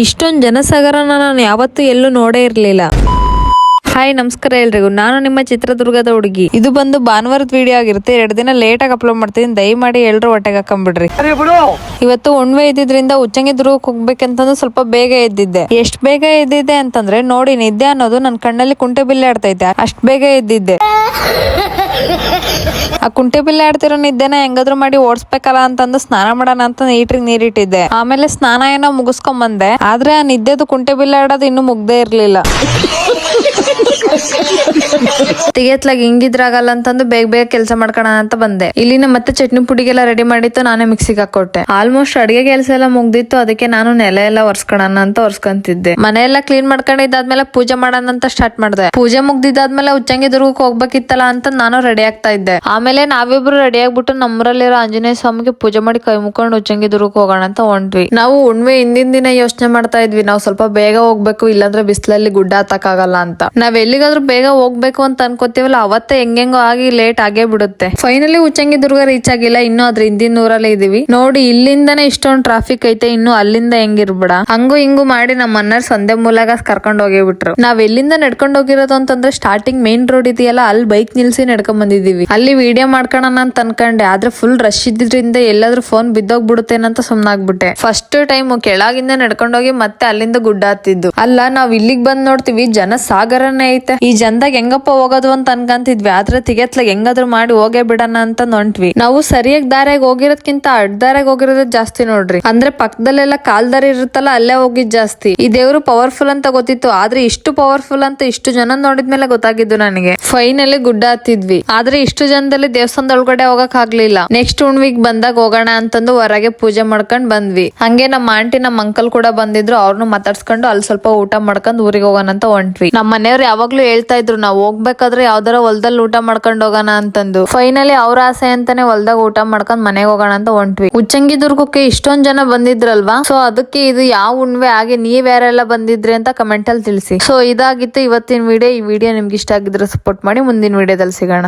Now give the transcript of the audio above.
ಇಷ್ಟೊಂದು ಜನಸಾಗರನ ನಾನು ಯಾವತ್ತೂ ಎಲ್ಲೂ ನೋಡೇ ಇರ್ಲಿಲ್ಲ. ಹಾಯ್ ನಮಸ್ಕಾರ ಎಲ್ರಿಗೂ, ನಾನು ನಿಮ್ಮ ಚಿತ್ರದುರ್ಗದ ಹುಡುಗಿ. ಇದು ಬಂದು ಭಾನುವಾರದ ವಿಡಿಯೋ ಆಗಿರುತ್ತೆ. 2 ದಿನ ಲೇಟ್ ಆಗಿ ಅಪ್ಲೋಡ್ ಮಾಡ್ತೀನಿ, ದಯಮಾಡಿ ಎಲ್ರು ಹೊಟ್ಟೆಗೆ ಹಾಕೊಂಡ್ಬಿಡ್ರಿ. ಇವತ್ತು ಹುಣ್ಣಿಮೆ ಇದ್ದಿದ್ರಿಂದ ಉಚ್ಚಂಗಿ ದುರ್ಗಕ್ಕೆ ಹೋಗ್ಬೇಕಂತಂದು ಸ್ವಲ್ಪ ಬೇಗ ಎದ್ದಿದ್ದೆ. ಎಷ್ಟ್ ಬೇಗ ಎದ್ದಿದ್ದೆ ಅಂತಂದ್ರೆ ನೋಡಿ, ನಿದ್ದೆ ಅನ್ನೋದು ನನ್ನ ಕಣ್ಣಲ್ಲಿ ಕುಂಟೆ ಬಿಲ್ಲೆ ಆಡ್ತೈತೆ, ಅಷ್ಟ್ ಬೇಗ ಎದ್ದಿದ್ದೆ. ಆ ಕುಂಟೆ ಬಿಲ್ಲೆ ಆಡ್ತಿರೋ ನಿದ್ದೆನ ಹೆಂಗಾದ್ರು ಮಾಡಿ ಓಡಿಸ್ಬೇಕಲ್ಲ ಅಂತಂದು ಸ್ನಾನ ಮಾಡೋಣ ಅಂತ ನೀರಿಟ್ಟಿದ್ದೆ. ಆಮೇಲೆ ಸ್ನಾನ ಏನೋ ಮುಗಿಸ್ಕೊಂಡ್ ಬಂದೆ, ಆದ್ರೆ ಆ ನಿದ್ದೆದು ಕುಂಟೆ ಬಿಲ್ಲೆ ಆಡೋದು ಇನ್ನೂ ಮುಗ್ದೇ ಇರ್ಲಿಲ್ಲ. ತೆಗೆತ್ಲಾಗ ಹಿಂಗಿದ್ರಾಗಲ್ಲ ಅಂತಂದು ಬೇಗ ಬೇಗ ಕೆಲಸ ಮಾಡ್ಕೋಣ ಅಂತ ಬಂದೆ. ಇಲ್ಲಿನ ಮತ್ತೆ ಚಟ್ನಿ ಪುಡಿಗೆಲ್ಲ ರೆಡಿ ಮಾಡಿತ್ತು, ನಾನೇ ಮಿಕ್ಸಿಗೆ ಹಾಕೊಟ್ಟೆ. ಆಲ್ಮೋಸ್ಟ್ ಅಡಿಗೆ ಕೆಲಸ ಎಲ್ಲ ಮುಗ್ದಿತ್ತು, ಅದಕ್ಕೆ ನಾನು ನೆಲ ಎಲ್ಲ ಒರ್ಸ್ಕೊಳ ಅಂತ ಒರ್ಸ್ಕೊಂತಿದ್ದೆ. ಮನೆಯೆಲ್ಲ ಕ್ಲೀನ್ ಮಾಡ್ಕೊಂಡಿದ್ದಾದ್ಮೇಲೆ ಪೂಜೆ ಮಾಡೋಣ ಅಂತ ಸ್ಟಾರ್ಟ್ ಮಾಡಿದೆ. ಪೂಜೆ ಮುಗ್ದಿದ್ದಾದ್ಮೇಲೆ ಉಚ್ಚಂಗಿ ದುರ್ಗಕ್ಕೆ ಹೋಗ್ಬೇಕಿತ್ತಲ್ಲ ಅಂತ ನಾನು ರೆಡಿ ಆಗ್ತಾ ಇದ್ದೆ. ಆಮೇಲೆ ನಾವಿಬ್ರು ರೆಡಿ ಆಗ್ಬಿಟ್ಟು ನಮ್ಮೂರಲ್ಲಿರೋ ಆಂಜನೇಯ ಸ್ವಾಮಿಗೆ ಪೂಜೆ ಮಾಡಿ ಕೈ ಮುಕ್ಕೊಂಡು ಉಚ್ಚಂಗಿ ದುರ್ಗಕ್ಕೆ ಹೋಗೋಣ ಅಂತ ಹೊಂಟ್ವಿ. ನಾವು ಹುಣ್ಣಿಮೆ ಹಿಂದಿನ ದಿನ ಯೋಚನೆ ಮಾಡ್ತಾ ಇದ್ವಿ, ನಾವು ಸ್ವಲ್ಪ ಬೇಗ ಹೋಗ್ಬೇಕು, ಇಲ್ಲಾಂದ್ರೆ ಬಿಸಿಲಲ್ಲಿ ಗುಡ್ಡ ಹತ್ತಕ್ಕಾಗಲ್ಲ ಅಂತ. ನಾವ್ ಎಲ್ಲಿಗಾದ್ರೂ ಬೇಗ ಹೋಗ್ಬೇಕು ಅಂತ ಅನ್ಕೋತೀವಲ್ಲ, ಅವತ್ತೇ ಹೆಂಗೆಂಗೋ ಆಗಿ ಲೇಟ್ ಆಗೇ ಬಿಡುತ್ತೆ. ಫೈನಲಿ ಉಚ್ಚಂಗಿ ದುರ್ಗ ರೀಚ್ ಆಗಿಲ್ಲ, ಇನ್ನು ಅದ್ರ ಹಿಂದಿನ ಊರಲ್ಲೇ ಇದೀವಿ. ನೋಡಿ ಇಲ್ಲಿಂದಾನೇ ಇಷ್ಟೊಂದು ಟ್ರಾಫಿಕ್ ಐತೆ, ಇನ್ನು ಅಲ್ಲಿಂದ ಹೆಂಗಿರ್ಬೇಡ. ಹಂಗು ಹಿಂಗು ಮಾಡಿ ನಮ್ಮ ಅಣ್ಣರ್ ಸಂದೆ ಮೂಲಾಗ ಕರ್ಕೊಂಡ್ ಹೋಗಿಬಿಟ್ರು. ನಾವ್ ಎಲ್ಲಿಂದ ನಡ್ಕೊಂಡ್ ಹೋಗಿರೋದು ಅಂತಂದ್ರೆ ಸ್ಟಾರ್ಟಿಂಗ್ ಮೇನ್ ರೋಡ್ ಇದೆಯಲ್ಲ, ಅಲ್ಲಿ ಬೈಕ್ ನಿಲ್ಸಿ ನಡ್ಕೊಂಡ್ ಬಂದಿದೀವಿ. ಅಲ್ಲಿ ವಿಡಿಯೋ ಮಾಡ್ಕೋಣ ಅಂತ ಅನ್ಕೊಂಡೆ, ಆದ್ರೆ ಫುಲ್ ರಶ್ ಇದ್ರಿಂದ ಎಲ್ಲಾದ್ರೂ ಫೋನ್ ಬಿದ್ದೋಗ್ಬಿಡುತ್ತೇನಂತ ಸುಮ್ನಾಗ್ಬಿಟ್ಟೆ. ಫಸ್ಟ್ ಟೈಮ್ ಕೆಳಗಿಂದ ನಡ್ಕೊಂಡೋಗಿ ಮತ್ತೆ ಅಲ್ಲಿಂದ ಗುಡ್ಡ ಹತ್ತಿದ್ದು. ಅಲ್ಲ, ನಾವ್ ಇಲ್ಲಿಗ್ ಬಂದ್ ನೋಡ್ತೀವಿ, ಜನ ಸಾಗರನೇ ಐತೆ. ಈ ಜನದಾಗ ಹೆಂಗಪ್ಪ ಹೋಗೋದು ಅಂತ ಅನ್ಕಂತಿದ್ವಿ, ಆದ್ರೆ ತಿಗೆತ್ಲಾಗ ಹೆಂಗಾದ್ರು ಮಾಡಿ ಹೋಗೇ ಬಿಡಣ ಅಂತ ಹೊಂಟ್ವಿ. ನಾವು ಸರಿಯಾಗಿ ದಾರ್ಯಾಗ ಹೋಗಿರೋದ್ಕಿಂತ ಅಡ್ಡದಾರ್ಯಾಗ ಹೋಗಿರೋದೇ ಜಾಸ್ತಿ ನೋಡ್ರಿ. ಅಂದ್ರೆ ಪಕ್ಕದಲ್ಲೆಲ್ಲ ಕಾಲ್ದಾರಿ ಇರುತ್ತಲ್ಲ, ಅಲ್ಲೇ ಹೋಗಿದ್ ಜಾಸ್ತಿ. ಈ ದೇವ್ರು ಪವರ್ಫುಲ್ ಅಂತ ಗೊತ್ತಿತ್ತು, ಆದ್ರೆ ಇಷ್ಟು ಪವರ್ಫುಲ್ ಅಂತ ಇಷ್ಟು ಜನ ನೋಡಿದ್ಮೇಲೆ ಗೊತ್ತಾಗಿದ್ದು ನನಗೆ. ಫೈನಲಿ ಗುಡ್ಡ ಹತ್ತಿದ್ವಿ, ಆದ್ರೆ ಇಷ್ಟು ಜನದಲ್ಲಿ ದೇವಸ್ಥಾನದ ಒಳಗಡೆ ಹೋಗಕ್ ಆಗ್ಲಿಲ್ಲ. ನೆಕ್ಸ್ಟ್ ಹುಣ್ಣಿಮೆಗ್ ಬಂದಾಗ ಹೋಗೋಣ ಅಂತಂದು ಹೊರಗೆ ಪೂಜೆ ಮಾಡ್ಕೊಂಡ್ ಬಂದ್ವಿ. ಹಂಗೆ ನಮ್ಮ ಆಂಟಿ ನಮ್ಮ ಅಂಕಲ್ ಕೂಡ ಬಂದಿದ್ರು, ಅವ್ರನ್ನು ಮಾತಾಡ್ಸ್ಕೊಂಡು ಅಲ್ಲಿ ಸ್ವಲ್ಪ ಊಟ ಮಾಡ್ಕೊಂಡ್ ಊರಿಗೆ ಹೋಗೋಣ ಅಂತ ಹೊಂಟ್ವಿ. ನಮ್ಮ ಮನೆಯವ್ರು ಯಾವಾಗ್ಲೂ ಹೇಳ್ತಾ ಇದ್ರು, ನಾವ್ ಹೋಗ್ಬೇಕಾದ್ರೆ ಯಾವ್ದಾರ ಹೊಲ್ದಲ್ಲಿ ಊಟ ಮಾಡ್ಕೊಂಡ್ ಹೋಗೋಣ ಅಂತಂದು. ಫೈನಲಿ ಅವ್ರ ಆಸೆ ಅಂತಾನೆ ಹೊಲ್ದಾಗ ಊಟ ಮಾಡ್ಕೊಂಡ್ ಮನೆಗೆ ಹೋಗೋಣ ಅಂತ ಹೊಂಟ್ವಿ. ಉಚ್ಚಂಗಿ ದುರ್ಗಕ್ಕೆ ಇಷ್ಟೊಂದ್ ಜನ ಬಂದಿದ್ರಲ್ವಾ, ಸೊ ಅದಕ್ಕೆ ಇದು ಯಾವ ಹುಣ್ಣಿಮೆ ಹಾಗೆ ನೀವ್ ಯಾರೆಲ್ಲ ಬಂದಿದ್ರಿ ಅಂತ ಕಮೆಂಟ್ ಅಲ್ಲಿ ತಿಳಿಸಿ. ಸೊ ಇದಾಗಿತ್ತು ಇವತ್ತಿನ ವಿಡಿಯೋ. ಈ ವಿಡಿಯೋ ನಿಮ್ಗೆ ಇಷ್ಟ ಆಗಿದ್ರೆ ಸಪೋರ್ಟ್ ಮಾಡಿ. ಮುಂದಿನ ವಿಡಿಯೋದಲ್ಲಿ ಸಿಗೋಣ.